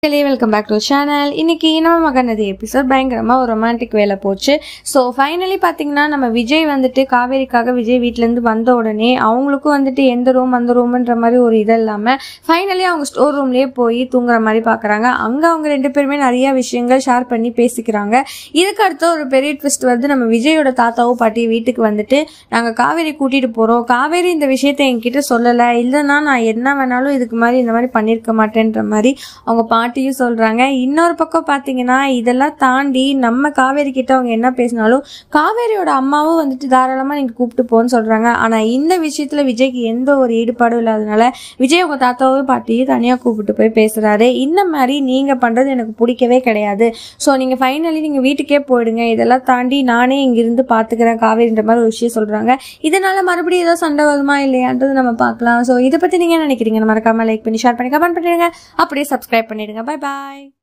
Welcome back to channel. இன்னைக்கு நம்ம மகனது episode பயங்கரமா ஒரு ரொமான்டிக் வேலை போச்சு. ஸோ ஃபைனலி பார்த்தீங்கன்னா நம்ம விஜய் வந்துட்டு காவேரிக்காக விஜய் வீட்டிலேருந்து வந்த உடனே அவங்களுக்கும் வந்துட்டு எந்த ரூம் அந்த ரூம்ன்ற மாதிரி ஒரு இது இல்லாமல் ஃபைனலி அவங்க ஸ்டோர் ரூம்லேயே போய் தூங்குற மாதிரி பார்க்குறாங்க. அங்கே அவங்க ரெண்டு பேருமே நிறைய விஷயங்கள் ஷேர் பண்ணி பேசிக்கிறாங்க. இதுக்கு அடுத்த ஒரு பெரிய ட்விஸ்ட் வந்து நம்ம விஜயோட தாத்தாவும் பாட்டி வீட்டுக்கு வந்துட்டு நாங்கள் காவேரி கூட்டிகிட்டு போகிறோம், காவேரி இந்த விஷயத்த என்கிட்ட சொல்லலை, இல்லைன்னா நான் என்ன வேணாலும் இதுக்கு மாதிரி இந்த மாதிரி பண்ணியிருக்க மாட்டேன்ற மாதிரி அவங்க பாட்டியும் சொல்றாங்க. இன்னொரு பக்கம் பாத்தீங்கன்னா இதெல்லாம் தாண்டி நம்ம காவேரி கிட்ட அவங்க என்ன பேசினாலும் காவேரியோட அம்மாவும் வந்துட்டு தாராளமா நீங்க கூப்பிட்டு போன்னு சொல்றாங்க. ஆனா இந்த விஷயத்துல விஜய்க்கு எந்த ஒரு ஈடுபாடும் இல்லாதனால விஜய் அவங்க தாத்தாவும் பாட்டியும் தனியா கூப்பிட்டு போய் பேசுறாரு. இந்த மாதிரி நீங்க பண்றது எனக்கு பிடிக்கவே கிடையாது, ஸோ நீங்க ஃபைனலி நீங்க வீட்டுக்கே போயிடுங்க, இதெல்லாம் தாண்டி நானே இங்கிருந்து பாத்துக்கிறேன் காவேரின்ற மாதிரி ஒரு விஷயம் சொல்றாங்க. இதனால மறுபடியும் ஏதோ சண்டை வருமா இல்லையான்றது நம்ம பார்க்கலாம். ஸோ இதை பத்தி நீங்க என்ன நினைக்கிறீங்க? மறக்காம லைக் பண்ணி ஷேர் பண்ணி கமெண்ட் பண்ணிடுங்க, அப்படியே சப்ஸ்கிரைப் பண்ணிடுங்க. Bye bye.